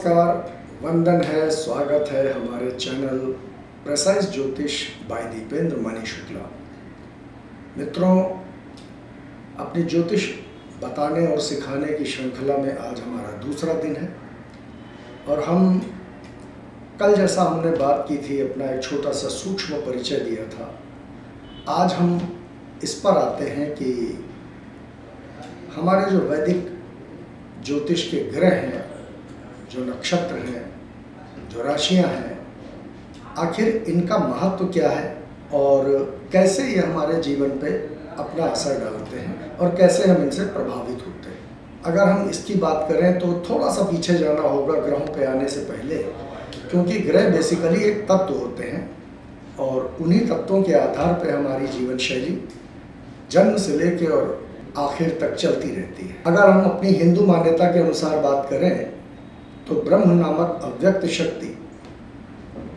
नमस्कार, वंदन है, स्वागत है हमारे चैनल प्रेसाइज ज्योतिष बाय दीपेंद्र मणि शुक्ला। मित्रों, अपनी ज्योतिष बताने और सिखाने की श्रृंखला में आज हमारा दूसरा दिन है और हम कल जैसा हमने बात की थी, अपना एक छोटा सा सूक्ष्म परिचय दिया था। आज हम इस पर आते हैं कि हमारे जो वैदिक ज्योतिष के ग्रह हैं, जो नक्षत्र हैं, जो राशियां हैं, आखिर इनका महत्व क्या है और कैसे ये हमारे जीवन पे अपना असर डालते हैं और कैसे हम इनसे प्रभावित होते हैं। अगर हम इसकी बात करें तो थोड़ा सा पीछे जाना होगा ग्रहों पे आने से पहले, क्योंकि ग्रह बेसिकली एक तत्व होते हैं और उन्हीं तत्वों के आधार पर हमारी जीवन शैली जन्म से लेके और आखिर तक चलती रहती है। अगर हम अपनी हिंदू मान्यता के अनुसार बात करें तो ब्रह्म नामक अव्यक्त शक्ति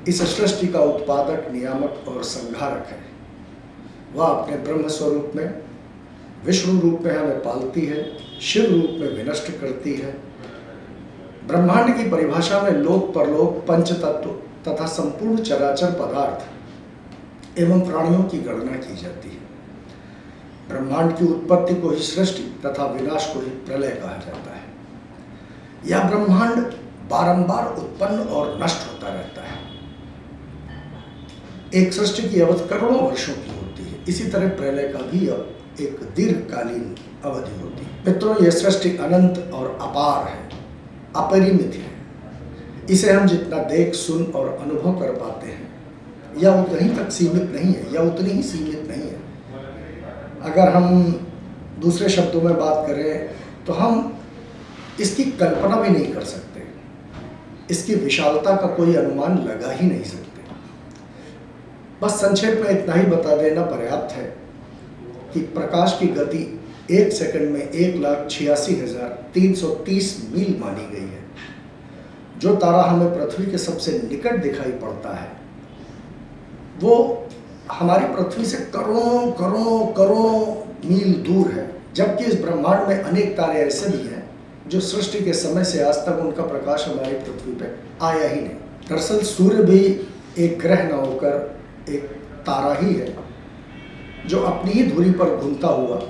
इस सृष्टि का उत्पादक, नियामक और संहारक है। वह अपने ब्रह्म स्वरूप में, विष्णु रूप में हमें पालती है, शिव रूप में विनष्ट करती है। ब्रह्मांड की परिभाषा में लोक परलोक, पंच तत्व तथा संपूर्ण चराचर पदार्थ एवं प्राणियों की गणना की जाती है। ब्रह्मांड की उत्पत्ति को ही सृष्टि तथा विनाश को ही प्रलय कहा जाता है। यह ब्रह्मांड बारंबार उत्पन्न और नष्ट होता रहता है। एक सृष्टि की अवधि करोड़ों वर्षों की होती है, इसी तरह प्रलय का भी एक दीर्घकालीन अवधि होती है। मित्रों, यह सृष्टि अनंत और अपार है, अपरिमित है। इसे हम जितना देख, सुन और अनुभव कर पाते हैं, यह उतना ही तक सीमित नहीं है, यह उतनी ही सीमित नहीं है। अगर हम दूसरे शब्दों में बात करें तो हम इसकी कल्पना भी नहीं कर सकते, इसकी विशालता का कोई अनुमान लगा ही नहीं सकते। बस संक्षेप में इतना ही बता देना पर्याप्त है कि प्रकाश की गति 1 सेकंड में 1,86,330 मील मानी गई है। जो तारा हमें पृथ्वी के सबसे निकट दिखाई पड़ता है वो हमारी पृथ्वी से करोड़ों करोड़ों करोड़ों मील दूर है, जबकि इस ब्रह्मांड में अनेक तारे ऐसे भी हैं जो सृष्टि के समय से आज तक उनका प्रकाश हमारी पृथ्वी पे आया ही नहीं। दरअसल सूर्य भी एक ग्रह न होकर एक तारा ही है जो अपनी ही धुरी पर घूमता हुआ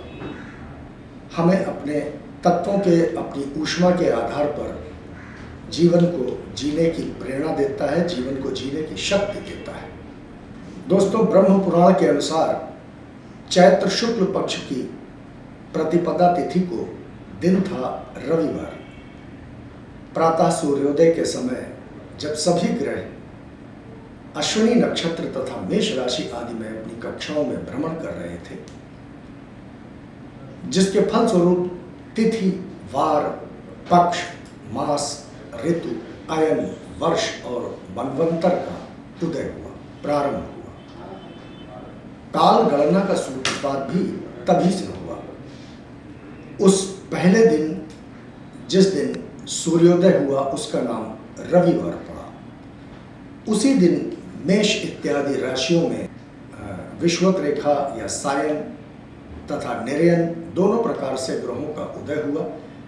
हमें अपने तत्वों के, अपनी ऊष्मा के आधार पर जीवन को जीने की प्रेरणा देता है, जीवन को जीने की शक्ति देता है। दोस्तों, ब्रह्म पुराण के अनुसार चैत्र शुक्ल पक्ष की प्रतिपदा तिथि को दिन था रविवार। प्रातः सूर्योदय के समय जब सभी ग्रह अश्विनी नक्षत्र तथा मेष राशि आदि में अपनी कक्षाओं में भ्रमण कर रहे थे, जिसके फलस्वरूप तिथि, वार, पक्ष, मास, ऋतु, अयन, वर्ष और मनवंतर का उदय हुआ, प्रारंभ हुआ। काल गणना का सूत्रपात भी तभी से हुआ। उस पहले दिन जिस दिन सूर्योदय हुआ उसका नाम रविवार पड़ा। उसी दिन मेष इत्यादि राशियों में विषुवत रेखा या सायन तथा निरयन दोनों प्रकार से ग्रहों का उदय हुआ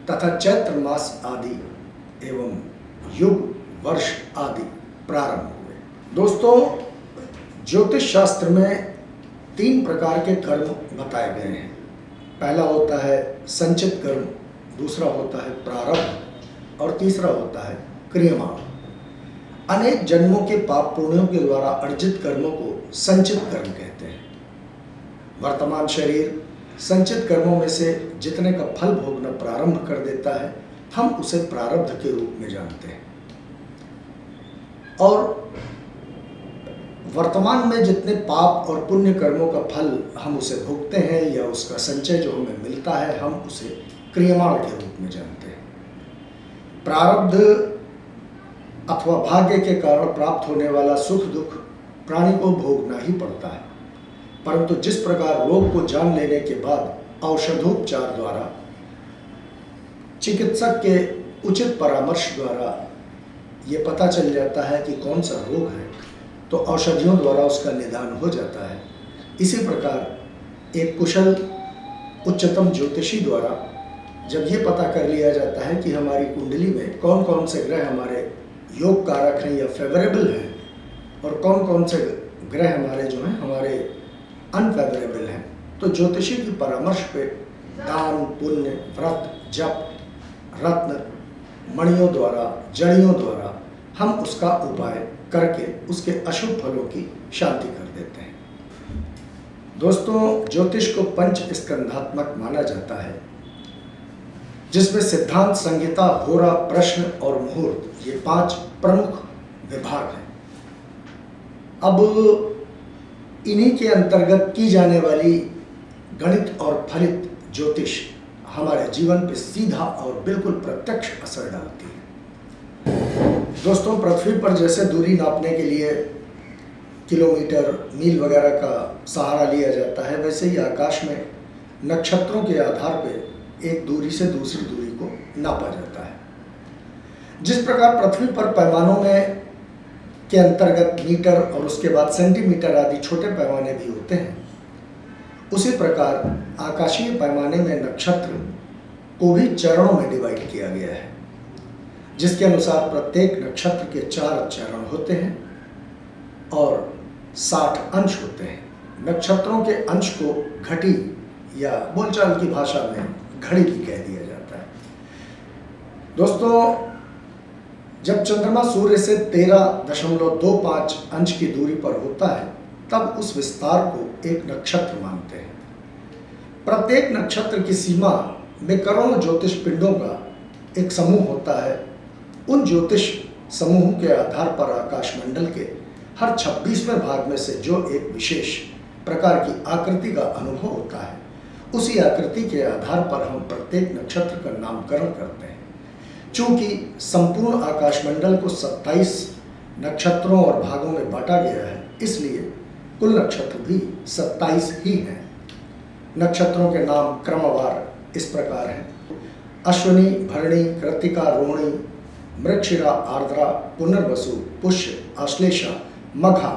तथा चैत्र मास आदि एवं युग, वर्ष आदि प्रारंभ हुए। दोस्तों, ज्योतिष शास्त्र में 3 प्रकार के कर्म बताए गए हैं। पहला होता है संचित कर्म, दूसरा होता है प्रारब्ध और तीसरा होता है क्रियमाण। अनेक जन्मों के पाप पुण्यों के द्वारा अर्जित कर्मों को संचित कर्म कहते हैं। वर्तमान शरीर संचित कर्मों में से जितने का फल भोगना प्रारंभ कर देता है, हम उसे प्रारब्ध के रूप में जानते हैं। और वर्तमान में जितने पाप और पुण्य कर्मों का फल हम उसे भोगते हैं या उसका संचय जो हमें मिलता है, हम उसे क्रियमाण के रूप में जानते हैं। प्रारब्ध अथवा भाग्य के कारण प्राप्त होने वाला सुख दुख प्राणी को भोगना ही पड़ता है, परंतु जिस प्रकार रोग को जान लेने के बाद औषधोपचार द्वारा, चिकित्सक के उचित परामर्श द्वारा ये पता चल जाता है कि कौन सा रोग है, तो औषधियों द्वारा उसका निदान हो जाता है। इसी प्रकार एक कुशल उच्चतम ज्योतिषी द्वारा जब ये पता कर लिया जाता है कि हमारी कुंडली में कौन कौन से ग्रह हमारे योग कारक हैं या फेवरेबल हैं और कौन कौन से ग्रह हमारे जो हैं हमारे अनफेवरेबल हैं, तो ज्योतिषी की परामर्श पे दान, पुण्य, व्रत, जप, रत्न, मणियों द्वारा, जड़ियों द्वारा हम उसका उपाय करके उसके अशुभ फलों की शांति कर देते हैं। दोस्तों, ज्योतिष को पंच स्कंधात्मक माना जाता है, जिसमें सिद्धांत, संहिता, होरा, प्रश्न और मुहूर्त, ये 5 प्रमुख विभाग हैं। अब इन्हीं के अंतर्गत की जाने वाली गणित और फलित ज्योतिष हमारे जीवन पर सीधा और बिल्कुल प्रत्यक्ष असर डालती है। दोस्तों, पृथ्वी पर जैसे दूरी नापने के लिए किलोमीटर, मील वगैरह का सहारा लिया जाता है, वैसे ही आकाश में नक्षत्रों के आधार पर एक दूरी से दूसरी दूरी को नापा जाता है। जिस प्रकार पृथ्वी पर पैमानों में के अंतर्गत मीटर और उसके बाद सेंटीमीटर आदि छोटे पैमाने भी होते हैं, उसी प्रकार आकाशीय पैमाने में नक्षत्र को भी चरणों में डिवाइड किया गया है, जिसके अनुसार प्रत्येक नक्षत्र के 4 चरण होते हैं और 60 अंश होते हैं। नक्षत्रों के अंश को घटी या बोलचाल की भाषा में घड़ी भी कह दिया जाता है। दोस्तों, जब चंद्रमा सूर्य से 13.25 अंश की दूरी पर होता है, तब उस विस्तार को एक नक्षत्र मानते हैं। प्रत्येक नक्षत्र की सीमा में करोड़ों ज्योतिष पिंडों का एक समूह होता है। उन ज्योतिष समूह के आधार पर आकाशमंडल के हर 26वें भाग में से जो एक विशेष प्रकार की आकृति का अनुभव होता है, उसी आकृति के आधार पर हम प्रत्येक नक्षत्र का नामकरण करते हैं। चूंकि संपूर्ण आकाशमंडल को 27 नक्षत्रों और भागों में बांटा गया है, इसलिए कुल नक्षत्र भी 27 ही हैं। नक्षत्रों के नाम क्रमवार इस प्रकार हैं: अश्विनी, भरणी, कृत्तिका, रोहिणी, मृगशिरा, आर्द्रा, पुनर्वसु, पुष्य, आश्लेषा, मघा,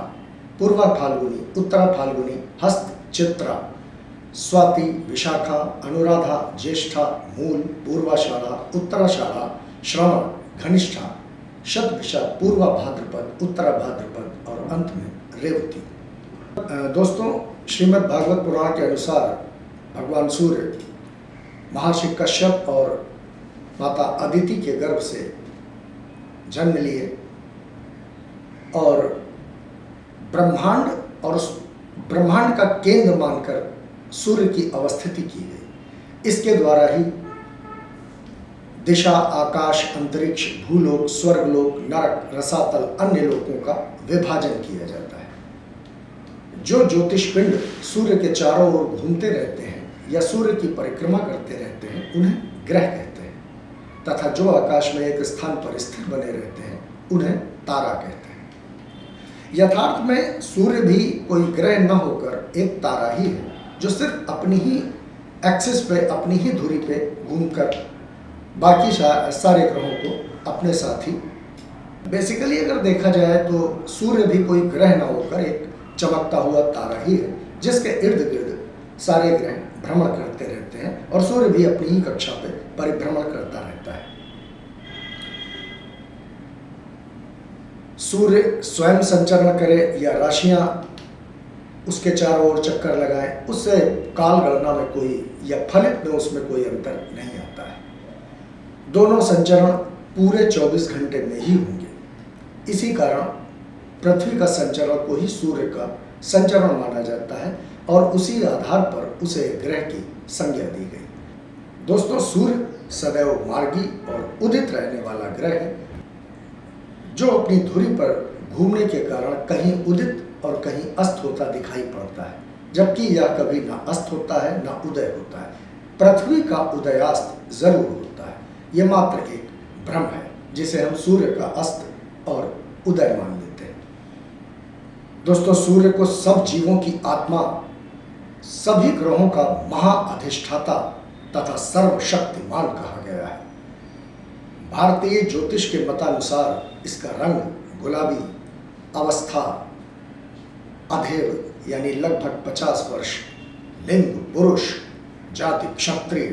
पूर्वा फाल्गुनी, उत्तरा फाल्गुनी, हस्त, चित्रा, स्वाति, विशाखा, अनुराधा, ज्येष्ठा, मूल, पूर्वाषाढ़ा, उत्तराषाढ़ा, श्रवण, घनिष्ठा, शतभिषा, पूर्वा भाद्रपद, उत्तरा भाद्रपद और अंत में रेवती। दोस्तों, श्रीमद् भागवत पुराण के अनुसार भगवान सूर्य महर्षि कश्यप और माता अदिति के गर्भ से जन्म लिए और ब्रह्मांड का केंद्र मानकर सूर्य की अवस्थिति की गई। इसके द्वारा ही दिशा, आकाश, अंतरिक्ष, भूलोक, स्वर्गलोक, नरक, रसातल, अन्य लोकों का विभाजन किया जाता है। जो ज्योतिष पिंड सूर्य के चारों ओर घूमते रहते हैं या सूर्य की परिक्रमा करते रहते हैं, उन्हें ग्रह कहते हैं, तथा जो आकाश में एक स्थान पर स्थिर बने रहते हैं, उन्हें तारा कहते हैं। यथार्थ में सूर्य भी कोई ग्रह न होकर एक तारा ही है, जो सिर्फ अपनी ही एक्सिस पे, अपनी ही धुरी पे घूमकर बाकी सारे ग्रहों को अपने साथ ही, बेसिकली अगर देखा जाए तो सूर्य भी कोई ग्रह न होकर एक चमकता हुआ तारा ही है, जिसके इर्द गिर्द सारे ग्रह भ्रमण करते रहते हैं और सूर्य भी अपनी ही कक्षा पे परिभ्रमण करता रहता है। सूर्य स्वयं संचरण करे या राशियां उसके चारों ओर चक्कर लगाए, उससे काल गणना में कोई या फलित में उसमें कोई अंतर नहीं आता है। दोनों संचरण पूरे 24 घंटे में ही होंगे। इसी कारण पृथ्वी का संचरण को ही सूर्य का संचरण माना जाता है और उसी आधार पर उसे ग्रह की संज्ञा दी गई। दोस्तों, सूर्य सदैव मार्गी और उदित रहने वाला ग्रह है, जो अपनी धुरी पर घूमने के कारण कहीं उदित और कहीं अस्त होता दिखाई पड़ता है, जबकि यह कभी ना अस्त होता है ना उदय होता है। पृथ्वी का उदयास्त जरूर होता है, यह मात्र एक भ्रम है, जिसे हम सूर्य का अस्त और उदय मान लेते हैं। दोस्तों, सूर्य को सब जीवों की आत्मा, सभी ग्रहों का महाअधिष्ठाता तथा सर्वशक्तिमान कहा गया है। भारतीय ज्योतिष के मतानुसार इसका रंग गुलाबी, अवस्था अधेड़ यानी लगभग 50 वर्ष, लिंग पुरुष, जाति क्षत्रिय,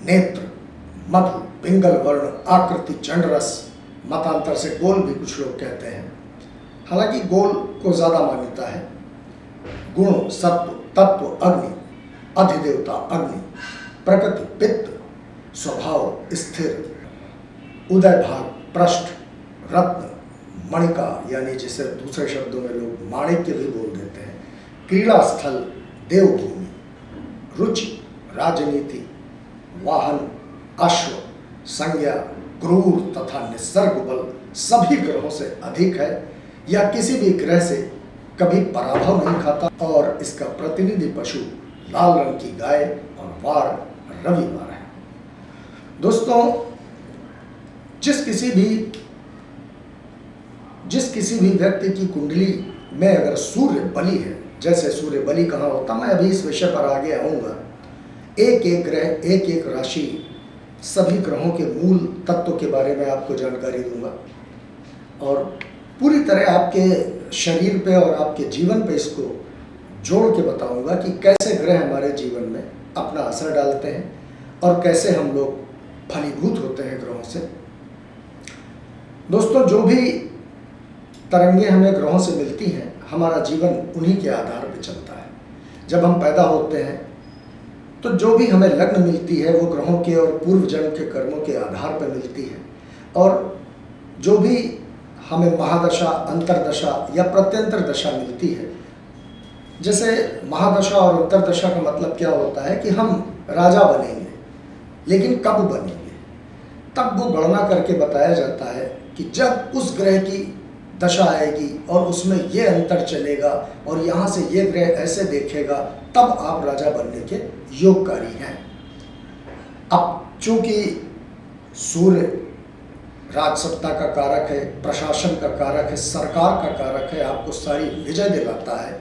नेत्र, मधु, पिंगल वर्ण, आकृति, चंडरस, मतांतर से गोल भी कुछ लोग कहते हैं। हालांकि गोल को ज्यादा मान्यता है। गुण, सत्व, तत्व अग्नि, अधिदेवता अग्नि, प्रकृति पित्त, स्वभाव स्थिर, उदय भाग पृष्ठ, रत्न, मणिका यानी जिसे दूसरे शब्दों में लोग माणिक्य भी बोल देते हैं, क्रीड़ा स्थल देवभूमि, रुचि राजनीति, वाहन अश्व, संज्ञा क्रूर तथा निसर्ग बल सभी ग्रहों से अधिक है या किसी भी ग्रह से कभी पराभव नहीं खाता और इसका प्रतिनिधि पशु लाल रंग की गाय और वार रविवार है। दोस्तों, जिस किसी भी व्यक्ति की कुंडली में अगर सूर्य बली है, जैसे सूर्य बली कहाँ होता, मैं अभी इस विषय पर आगे आऊँगा। एक एक ग्रह, एक एक राशि, सभी ग्रहों के मूल तत्व के बारे में आपको जानकारी दूंगा और पूरी तरह आपके शरीर पे और आपके जीवन पे इसको जोड़ के बताऊंगा कि कैसे ग्रह हमारे जीवन में अपना असर डालते हैं और कैसे हम लोग फलीभूत होते हैं ग्रहों से। दोस्तों, जो भी तरंगे हमें ग्रहों से मिलती हैं, हमारा जीवन उन्हीं के आधार पर चलता है। जब हम पैदा होते हैं तो जो भी हमें लग्न मिलती है वो ग्रहों के और पूर्व जन्म के कर्मों के आधार पर मिलती है और जो भी हमें महादशा, अंतरदशा या प्रत्यंतर दशा मिलती है, जैसे महादशा और अंतरदशा का मतलब क्या होता है कि हम राजा बनेंगे, लेकिन कब बनेंगे, तब वो गणना करके बताया जाता है कि जब उस ग्रह की दशा आएगी और उसमें ये अंतर चलेगा और यहाँ से ये ग्रह ऐसे देखेगा, तब आप राजा बनने के योगकारी हैं। अब चूंकि सूर्य राजसत्ता का कारक है, प्रशासन का कारक है, सरकार का कारक है, आपको सारी विजय दिलाता है,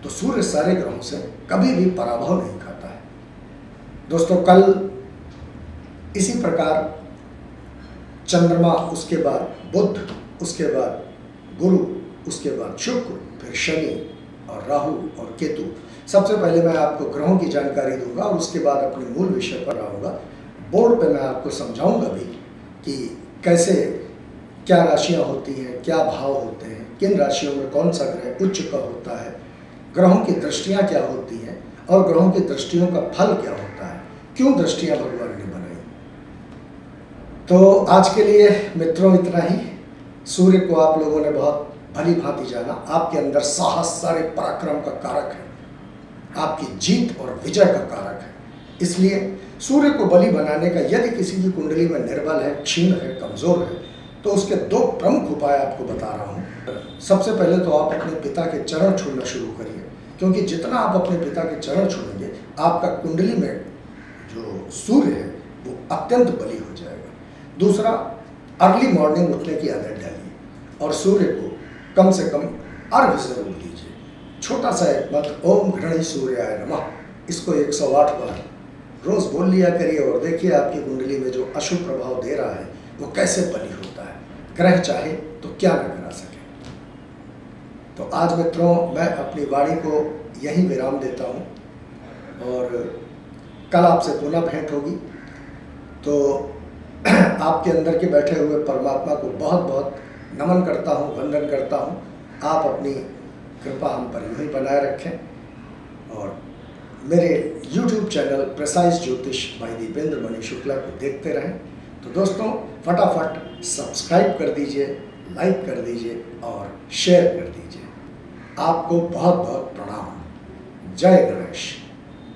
तो सूर्य सारे ग्रहों से कभी भी पराभव नहीं खाता है। दोस्तों, कल इसी प्रकार चंद्रमा, उसके बाद बुध, उसके बाद गुरु, उसके बाद शुक्र, फिर शनि और राहु और केतु। सबसे पहले मैं आपको ग्रहों की जानकारी दूंगा और उसके बाद अपने मूल विषय पर आऊँगा। बोर्ड पे मैं आपको समझाऊंगा भी कि कैसे क्या राशियां होती हैं, क्या भाव होते हैं, किन राशियों में कौन सा ग्रह उच्च का होता है, ग्रहों की दृष्टियां क्या होती हैं और ग्रहों की दृष्टियों का फल क्या होता है, क्यों दृष्टियां भगवान ने बनाई। तो आज के लिए मित्रों इतना ही। सूर्य को आप लोगों ने बहुत भली भांति जाना, आपके अंदर साहस, सारे पराक्रम का कारक है, आपकी जीत और विजय का कारक है। इसलिए सूर्य को बलि बनाने का यदि किसी की कुंडली में निर्बल है, क्षीण है, कमजोर है, तो उसके दो प्रमुख उपाय आपको बता रहा हूँ। सबसे पहले तो आप अपने पिता के चरण छूना शुरू करिए, क्योंकि जितना आप अपने पिता के चरण छूएंगे, आपका कुंडली में जो सूर्य है वो अत्यंत बली हो जाएगा। दूसरा, अर्ली मॉर्निंग उठने की आदत डालिए और सूर्य को कम से कम अर्घ जरूर दीजिए। छोटा सा एक मंत्र, ओम घृणी सूर्याय नमः, इसको 108 बार रोज बोल लिया करिए और देखिए आपकी कुंडली में जो अशुभ प्रभाव दे रहा है वो कैसे बली होता है। ग्रह चाहे तो क्या न करा सके। तो आज मित्रों, मैं अपनी वाणी को यहीं विराम देता हूँ और कल आपसे पुनः भेंट होगी। तो आपके अंदर के बैठे हुए परमात्मा को बहुत बहुत नमन करता हूँ, वंदन करता हूँ। आप अपनी कृपा हम पर यूँ ही बनाए रखें और मेरे YouTube चैनल प्रिसाइज ज्योतिष भाई दीपेंद्र मणि शुक्ला को देखते रहें। तो दोस्तों, फटाफट सब्सक्राइब कर दीजिए, लाइक कर दीजिए और शेयर कर दीजिए। आपको बहुत बहुत प्रणाम। जय गणेश।